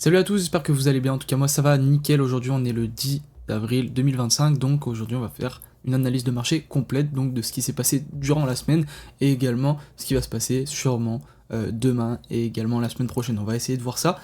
Salut à tous, j'espère que vous allez bien. En tout cas, moi ça va nickel. Aujourd'hui, on est le 10 avril 2025. Donc aujourd'hui, on va faire une analyse de marché complète donc de ce qui s'est passé durant la semaine et également ce qui va se passer sûrement demain et également la semaine prochaine. On va essayer de voir ça.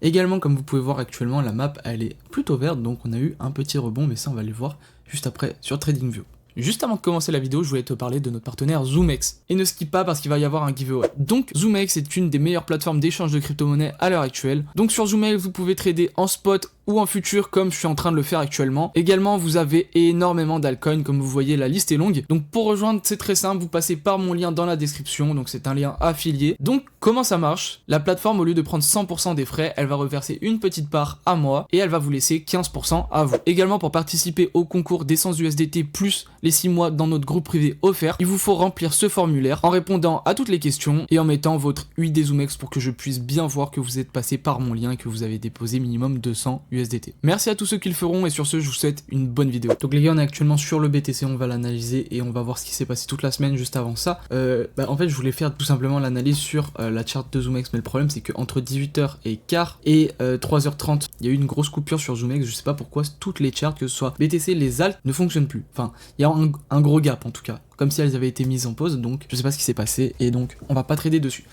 Également, comme vous pouvez voir actuellement, la map elle est plutôt verte, donc on a eu un petit rebond, mais ça on va le voir juste après sur TradingView. Juste avant de commencer la vidéo, je voulais te parler de notre partenaire ZoomX. Et ne skip pas parce qu'il va y avoir un giveaway. Donc ZoomX est une des meilleures plateformes d'échange de crypto-monnaies à l'heure actuelle. Donc sur ZoomX, vous pouvez trader en spot ou en futur comme je suis en train de le faire actuellement. Également, vous avez énormément d'altcoins, comme vous voyez, la liste est longue. Donc pour rejoindre, c'est très simple, vous passez par mon lien dans la description, donc c'est un lien affilié. Donc comment ça marche? La plateforme, au lieu de prendre 100% des frais, elle va reverser une petite part à moi et elle va vous laisser 15% à vous. Également, pour participer au concours d'essence USDT plus les 6 mois dans notre groupe privé offert, il vous faut remplir ce formulaire en répondant à toutes les questions et en mettant votre UID ZoomX pour que je puisse bien voir que vous êtes passé par mon lien et que vous avez déposé minimum 200 USDT. Merci à tous ceux qui le feront et sur ce, je vous souhaite une bonne vidéo. Donc les gars, on est actuellement sur le BTC, on va l'analyser et on va voir ce qui s'est passé toute la semaine juste avant ça. En fait, je voulais faire tout simplement l'analyse sur la charte de ZoomX, mais le problème c'est qu'entre 18h15 et 3h30, il y a eu une grosse coupure sur ZoomX. Je sais pas pourquoi toutes les charts, que ce soit BTC, les alt, ne fonctionnent plus. Enfin, il y a un gros gap en tout cas, comme si elles avaient été mises en pause, donc je sais pas ce qui s'est passé et donc on va pas trader dessus.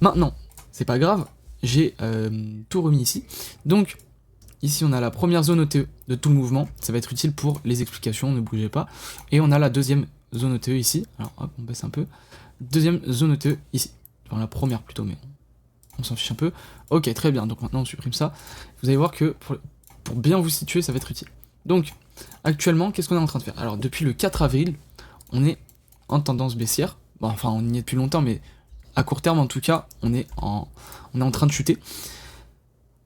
Maintenant, c'est pas grave, j'ai tout remis ici. Donc ici on a la première zone OTE de tout le mouvement, ça va être utile pour les explications, ne bougez pas. Et on a la deuxième zone OTE ici, alors hop, on baisse un peu. Deuxième zone OTE ici, enfin la première plutôt, mais on s'en fiche un peu. Ok, très bien, donc maintenant on supprime ça. Vous allez voir que pour bien vous situer, ça va être utile. Donc actuellement, qu'est-ce qu'on est en train de faire? Alors depuis le 4 avril, on est en tendance baissière. Bon, enfin on y est depuis longtemps, mais à court terme en tout cas, on est en train de chuter.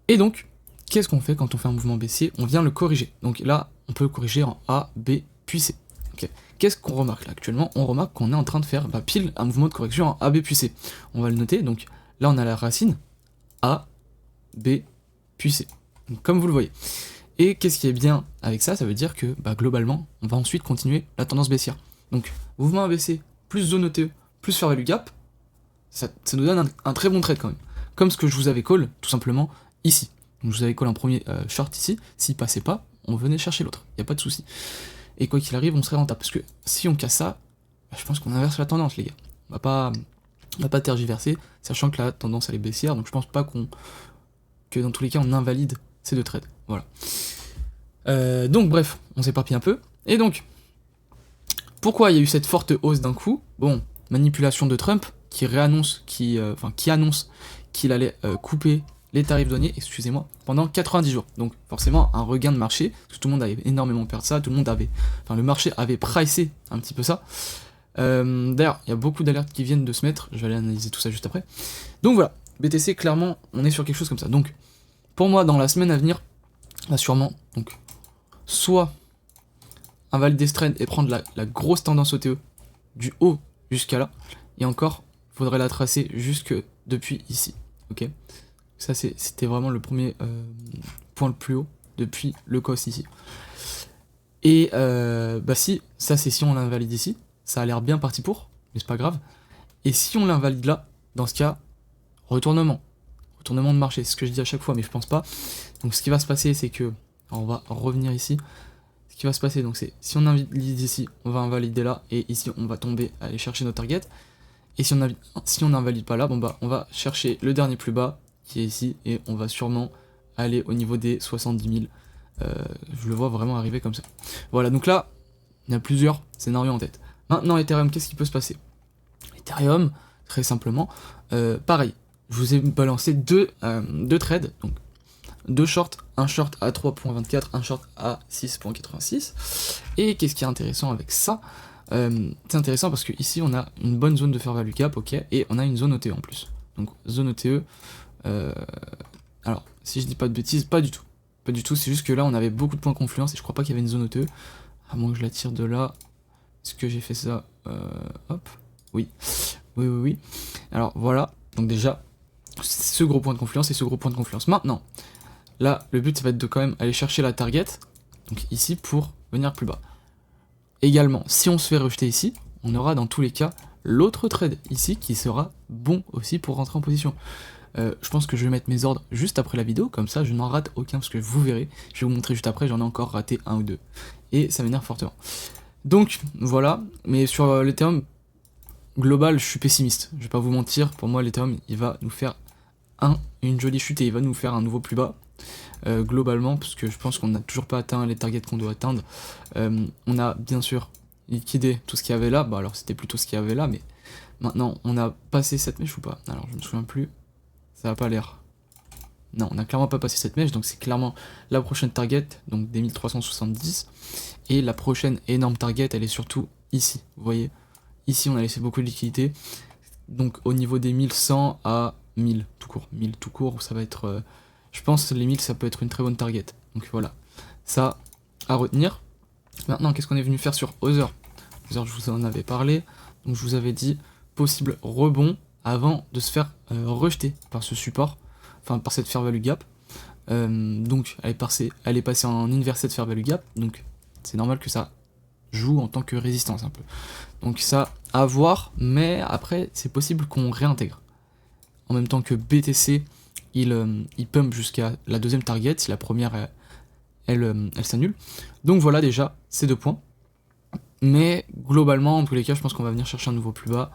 Et donc, qu'est-ce qu'on fait quand on fait un mouvement baissier? On vient le corriger. Donc là, on peut le corriger en A, B, puis C. Okay. Qu'est-ce qu'on remarque là actuellement? On remarque qu'on est en train de faire pile un mouvement de correction en A, B, puis C. On va le noter. Donc là, on a la racine A, B, puis C. Donc, comme vous le voyez. Et qu'est-ce qui est bien avec ça? Ça veut dire que globalement, on va ensuite continuer la tendance baissière. Donc, mouvement ABC, plus zone OTE, plus fair value gap, ça nous donne un très bon trade quand même. Comme ce que je vous avais call, tout simplement, ici. Donc, je vous avais call un premier short ici, s'il passait pas, on venait chercher l'autre, il n'y a pas de souci. Et quoi qu'il arrive, on serait rentable, parce que si on casse ça, je pense qu'on inverse la tendance, les gars. On va pas tergiverser, sachant que la tendance elle est baissière, donc je pense pas que dans tous les cas, on invalide ces deux trades. Voilà. Donc bref, on s'éparpille un peu. Et donc, pourquoi il y a eu cette forte hausse d'un coup? Bon, manipulation de Trump, qui annonce qu'il allait couper les tarifs douaniers, excusez-moi, pendant 90 jours. Donc forcément, un regain de marché, parce que tout le monde avait énormément perdu ça, le marché avait pricé un petit peu ça. D'ailleurs, il y a beaucoup d'alertes qui viennent de se mettre, je vais aller analyser tout ça juste après. Donc voilà, BTC, clairement, on est sur quelque chose comme ça. Donc, pour moi, dans la semaine à venir, va sûrement, donc, soit invalider ce trend et prendre la grosse tendance OTE du haut jusqu'à là, et encore, il faudrait la tracer jusque depuis ici, ok? Ça c'était vraiment le premier point le plus haut depuis le COS ici. Et si, ça c'est si on l'invalide ici, ça a l'air bien parti pour, mais c'est pas grave. Et si on l'invalide là, dans ce cas, retournement de marché, c'est ce que je dis à chaque fois, mais je pense pas. Donc ce qui va se passer, c'est que, on va revenir ici, ce qui va se passer, donc c'est, si on invalide ici, on va invalider là, et ici on va tomber, aller chercher notre target, et si on n'invalide pas là, on va chercher le dernier plus bas, qui est ici, et on va sûrement aller au niveau des 70 000, je le vois vraiment arriver comme ça. Voilà, donc là, il y a plusieurs scénarios en tête. Maintenant, Ethereum, qu'est-ce qui peut se passer? Ethereum, très simplement, pareil, je vous ai balancé deux trades, donc deux shorts, un short à 3.24, un short à 6.86. Et qu'est-ce qui est intéressant avec ça? C'est intéressant parce que ici on a une bonne zone de fair value gap, ok, et on a une zone OTE en plus. Donc zone OTE, alors si je dis pas de bêtises, pas du tout, c'est juste que là on avait beaucoup de points de confluence et je crois pas qu'il y avait une zone OTE, à moins que je la tire de là. Est-ce que j'ai fait ça? Hop, oui. Alors voilà, donc déjà, ce gros point de confluence et ce gros point de confluence. Maintenant, là, le but ça va être de quand même aller chercher la target, donc ici pour venir plus bas. Également, si on se fait rejeter ici, on aura dans tous les cas l'autre trade ici qui sera bon aussi pour rentrer en position. Je pense que je vais mettre mes ordres juste après la vidéo, comme ça je n'en rate aucun, parce que vous verrez, je vais vous montrer juste après, j'en ai encore raté un ou deux. Et ça m'énerve fortement. Donc voilà, mais sur l'Ethereum global, je suis pessimiste, je vais pas vous mentir, pour moi l'Ethereum il va nous faire une jolie chute et il va nous faire un nouveau plus bas. Globalement, parce que je pense qu'on n'a toujours pas atteint les targets qu'on doit atteindre. On a bien sûr liquidé tout ce qu'il y avait là, bah alors c'était plutôt ce qu'il y avait là, mais maintenant on a passé cette mèche ou pas? Alors je me souviens plus, ça a pas l'air. Non, on a clairement pas passé cette mèche, donc c'est clairement la prochaine target, donc des 1370, et la prochaine énorme target, elle est surtout ici, vous voyez. Ici on a laissé beaucoup de liquidité, donc au niveau des 1100 à 1000 tout court, ça va être... je pense que les 1000 ça peut être une très bonne target. Donc voilà, ça à retenir. Maintenant, qu'est-ce qu'on est venu faire sur Other? Other, je vous en avais parlé, donc je vous avais dit possible rebond avant de se faire rejeter par ce support, enfin par cette fair value gap. Donc elle est passée en inversed fair value gap, donc c'est normal que ça joue en tant que résistance un peu. Donc ça à voir, mais après c'est possible qu'on réintègre. En même temps que BTC, il pump jusqu'à la deuxième target, si la première elle s'annule. Donc voilà déjà ces 2 points. Mais globalement, en tous les cas, je pense qu'on va venir chercher un nouveau plus bas.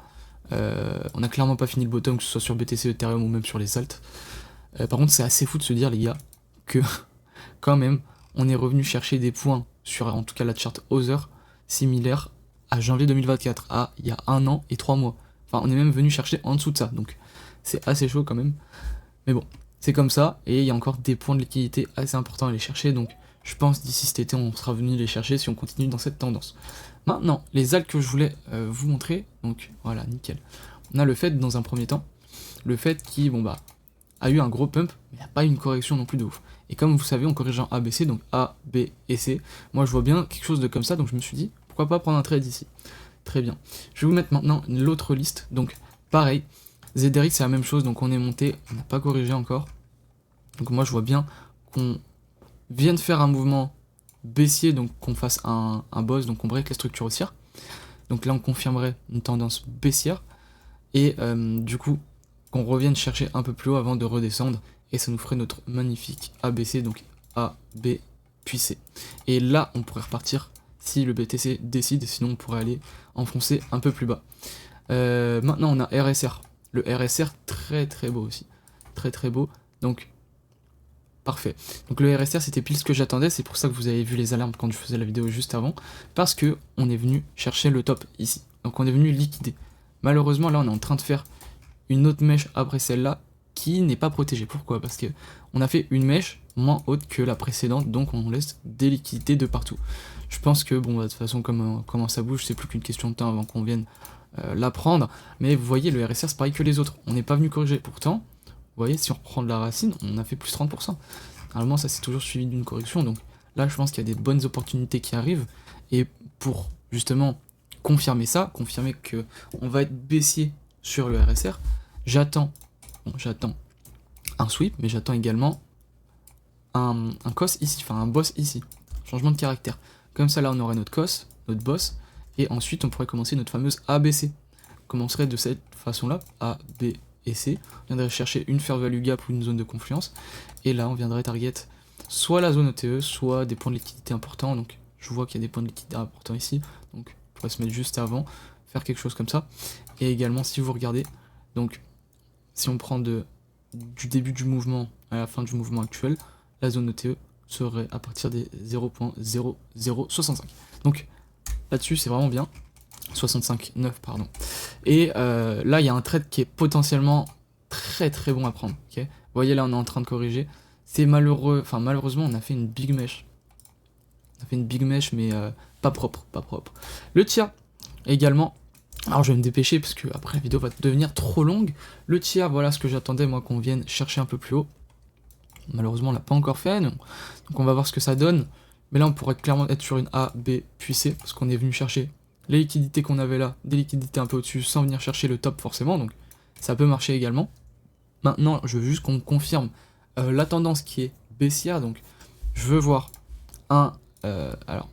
On a clairement pas fini le bottom, que ce soit sur BTC, Ethereum ou même sur les alts. Par contre, c'est assez fou de se dire, les gars, que quand même, on est revenu chercher des points sur, en tout cas, la chart Other, similaire à janvier 2024, à il y a 1 an et 3 mois. Enfin, on est même venu chercher en dessous de ça, donc c'est assez chaud quand même. Mais bon, c'est comme ça, et il y a encore des points de liquidité assez importants à aller chercher, donc je pense d'ici cet été, on sera venu les chercher si on continue dans cette tendance. Maintenant, les alts que je voulais vous montrer, donc voilà, nickel. On a le fait, dans un premier temps, le fait qui, bon bah, a eu un gros pump, mais il n'y a pas eu une correction non plus de ouf. Et comme vous savez, on corrige en ABC, donc A, B et C. Moi, je vois bien quelque chose de comme ça, donc je me suis dit, pourquoi pas prendre un trade ici. Très bien. Je vais vous mettre maintenant l'autre liste, donc pareil. ZRX, c'est la même chose, donc on est monté, on n'a pas corrigé encore. Donc moi, je vois bien qu'on vienne faire un mouvement baissier, donc qu'on fasse un boss, donc on break la structure haussière. Donc là, on confirmerait une tendance baissière. Et du coup, qu'on revienne chercher un peu plus haut avant de redescendre. Et ça nous ferait notre magnifique ABC, donc A, B, puis C. Et là, on pourrait repartir si le BTC décide, sinon on pourrait aller enfoncer un peu plus bas. Maintenant, on a RSR. Le RSR, très très beau aussi. Très très beau. Donc, parfait. Donc le RSR, c'était pile ce que j'attendais. C'est pour ça que vous avez vu les alarmes quand je faisais la vidéo juste avant. Parce que on est venu chercher le top ici. Donc on est venu liquider. Malheureusement, là, on est en train de faire une autre mèche après celle-là qui n'est pas protégée. Pourquoi? Parce que on a fait une mèche moins haute que la précédente, donc on laisse des liquidités de partout. Je pense que, bon, bah, de toute façon, comment ça bouge, c'est plus qu'une question de temps avant qu'on vienne la prendre. Mais vous voyez, le RSR, c'est pareil que les autres. On n'est pas venu corriger. Pourtant, vous voyez, si on reprend de la racine, on a fait plus 30%. Normalement, ça c'est toujours suivi d'une correction. Donc là, je pense qu'il y a des bonnes opportunités qui arrivent. Et pour justement confirmer ça, confirmer que on va être baissier sur le RSR, j'attends un sweep, mais j'attends également un cos ici, enfin un boss ici. Changement de caractère. Comme ça, là, on aurait notre cos, notre boss, et ensuite, on pourrait commencer notre fameuse ABC. On commencerait de cette façon-là, A, B et C. On viendrait chercher une fair value gap ou une zone de confluence, et là, on viendrait target soit la zone ETE, soit des points de liquidité importants. Donc, je vois qu'il y a des points de liquidité importants ici, donc on pourrait se mettre juste avant, faire quelque chose comme ça. Et également, si vous regardez, donc, si on prend du début du mouvement à la fin du mouvement actuel, la zone ETE serait à partir des 0.0065. Donc là-dessus c'est vraiment bien. 65,9 pardon. Et là il y a un trade qui est potentiellement très très bon à prendre. Okay, vous voyez là on est en train de corriger. C'est malheureux, enfin malheureusement on a fait une big mesh. On a fait une big mesh mais pas propre, pas propre. Le tiers également. Alors je vais me dépêcher parce que après la vidéo va devenir trop longue. Le tiers, voilà ce que j'attendais moi qu'on vienne chercher un peu plus haut. Malheureusement on l'a pas encore fait, donc on va voir ce que ça donne. Mais là on pourrait clairement être sur une A, B, puis C, parce qu'on est venu chercher les liquidités qu'on avait là, des liquidités un peu au-dessus, sans venir chercher le top forcément, donc ça peut marcher également. Maintenant je veux juste qu'on me confirme la tendance qui est baissière, donc je veux voir alors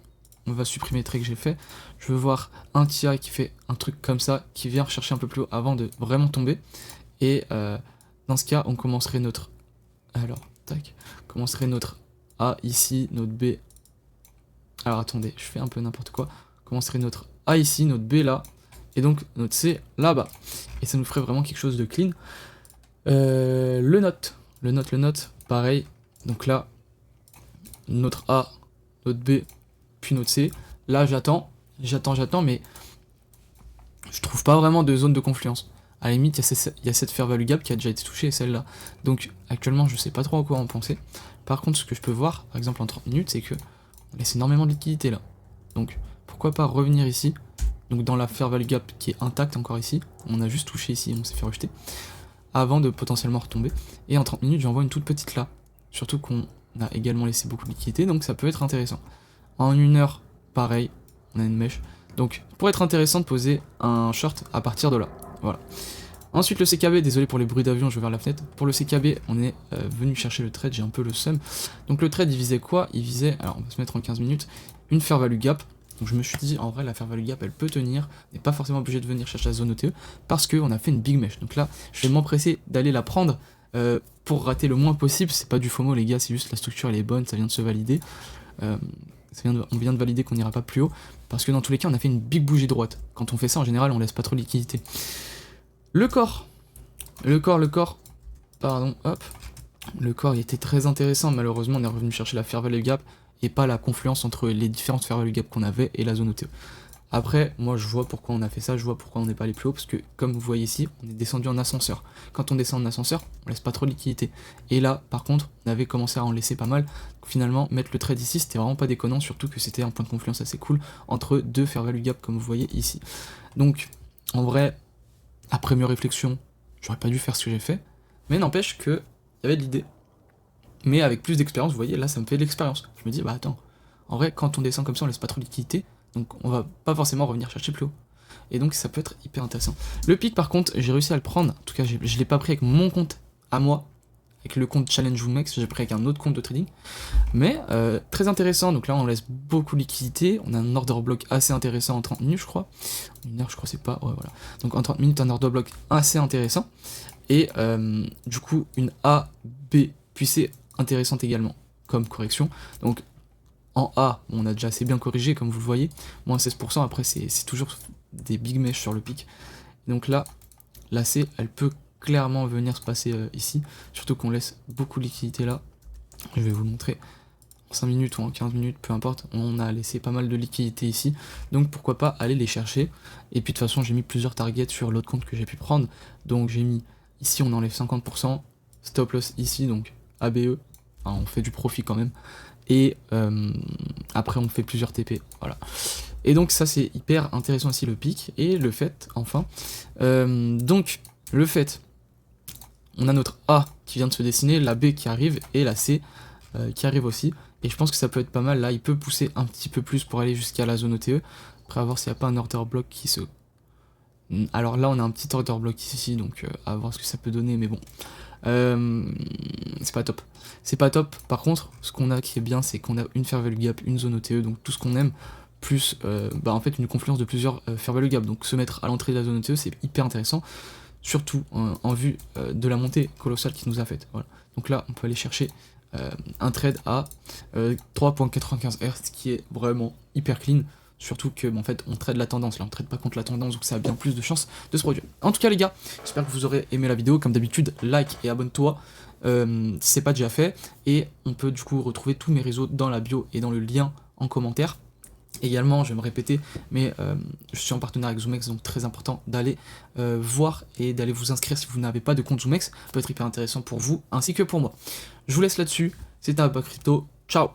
on va supprimer les traits que j'ai fait, je veux voir un tiers qui fait un truc comme ça, qui vient chercher un peu plus haut avant de vraiment tomber, et Dans ce cas, on commencerait notre... Alors, tac. On commencerait notre A ici, notre B... Alors attendez, je fais un peu n'importe quoi. On commencerait notre A ici, notre B là, et donc notre C là-bas. Et ça nous ferait vraiment quelque chose de clean. Le note, pareil. Donc là, notre A, notre B, puis notre C. Là, j'attends, mais je trouve pas vraiment de zone de confluence. À la limite, il y a cette fair value gap qui a déjà été touchée, celle-là. Donc actuellement, je sais pas trop à quoi en penser. Par contre, ce que je peux voir, par exemple en 30 minutes, c'est que on laisse énormément de liquidité là. Donc pourquoi pas revenir ici. Donc dans la fair value gap qui est intacte encore ici. On a juste touché ici, on s'est fait rejeter. Avant de potentiellement retomber. Et en 30 minutes, j'envoie une toute petite là. Surtout qu'on a également laissé beaucoup de liquidité, donc ça peut être intéressant. En 1 heure, pareil, on a une mèche. Donc pour être intéressant de poser un short à partir de là. Voilà. Ensuite le CKB, désolé pour les bruits d'avion, je vais vers la fenêtre. Pour le CKB, on est venu chercher le trade, j'ai un peu le seum. Donc le trade, il visait quoi? Il visait, alors on va se mettre en 15 minutes, une fair value gap. Donc je me suis dit, en vrai, la fair value gap, elle peut tenir. On n'est pas forcément obligé de venir chercher la zone OTE, parce qu'on a fait une big mesh. Donc là, je vais m'empresser d'aller la prendre pour rater le moins possible. C'est pas du FOMO les gars, c'est juste la structure, elle est bonne, ça vient de se valider. On vient de valider qu'on n'ira pas plus haut, parce que dans tous les cas, on a fait une big bougie droite. Quand on fait ça, en général, on laisse pas trop de liquidité. Le corps, pardon, hop. Le corps, il était très intéressant, malheureusement, on est revenu chercher la fair value gap et pas la confluence entre les différentes fair value gap qu'on avait et la zone OTE. Après, moi, je vois pourquoi on a fait ça, je vois pourquoi on n'est pas allé plus haut, parce que, comme vous voyez ici, on est descendu en ascenseur. Quand on descend en ascenseur, on laisse pas trop de liquidité. Et là, par contre, on avait commencé à en laisser pas mal. Donc, finalement, mettre le trade ici, c'était vraiment pas déconnant, surtout que c'était un point de confluence assez cool entre deux fair value gap, comme vous voyez ici. Donc, en vrai, après mes réflexions, j'aurais pas dû faire ce que j'ai fait, mais n'empêche que il y avait de l'idée. Mais avec plus d'expérience, vous voyez, là ça me fait de l'expérience. Je me dis, bah attends, en vrai, quand on descend comme ça, on laisse pas trop de liquidité, donc on va pas forcément revenir chercher plus haut. Et donc ça peut être hyper intéressant. Le pic par contre, j'ai réussi à le prendre, en tout cas je l'ai pas pris avec mon compte à moi, avec le compte Challenge Womex, j'ai pris avec un autre compte de trading. Mais très intéressant, donc là on laisse beaucoup de liquidité, on a un order block assez intéressant en 30 minutes je crois. Une heure je crois c'est pas, ouais voilà. Donc en 30 minutes un order block assez intéressant. Et du coup une A, B, puis C intéressante également comme correction. Donc en A, on a déjà assez bien corrigé comme vous le voyez, moins 16%, après c'est toujours des big mesh sur le pic. Donc là, la C, elle peut clairement venir se passer ici, surtout qu'on laisse beaucoup de liquidité là. Je vais vous le montrer en 5 minutes ou en 15 minutes, peu importe, on a laissé pas mal de liquidité ici, donc pourquoi pas aller les chercher. Et puis de toute façon j'ai mis plusieurs targets sur l'autre compte que j'ai pu prendre, donc j'ai mis ici on enlève 50%, stop loss ici donc ABE, enfin, on fait du profit quand même, et après on fait plusieurs TP, voilà. Et donc ça c'est hyper intéressant aussi le pic, et le fait, enfin, donc le fait, on a notre A qui vient de se dessiner, la B qui arrive, et la C qui arrive aussi, et je pense que ça peut être pas mal, là il peut pousser un petit peu plus pour aller jusqu'à la zone OTE, après à voir s'il n'y a pas un order block qui se... Alors là on a un petit order block ici, donc à voir ce que ça peut donner, mais bon, c'est pas top. C'est pas top, par contre, ce qu'on a qui est bien, c'est qu'on a une fair value gap, une zone OTE, donc tout ce qu'on aime, plus en fait une confluence de plusieurs fair value gap, donc se mettre à l'entrée de la zone OTE, c'est hyper intéressant, surtout en vue de la montée colossale qui nous a faite, voilà. Donc là, on peut aller chercher un trade à 3.95 Hz, qui est vraiment hyper clean, surtout que en fait on trade la tendance, là on trade pas contre la tendance, donc ça a bien plus de chances de se produire. En tout cas les gars, j'espère que vous aurez aimé la vidéo, comme d'habitude, like et abonne-toi, si c'est pas déjà fait, et on peut du coup retrouver tous mes réseaux dans la bio et dans le lien en commentaire. Également, je vais me répéter, mais je suis en partenariat avec Zoomex, donc très important d'aller voir et d'aller vous inscrire si vous n'avez pas de compte Zoomex, ça peut être hyper intéressant pour vous ainsi que pour moi. Je vous laisse là-dessus, c'était Abba Crypto, ciao.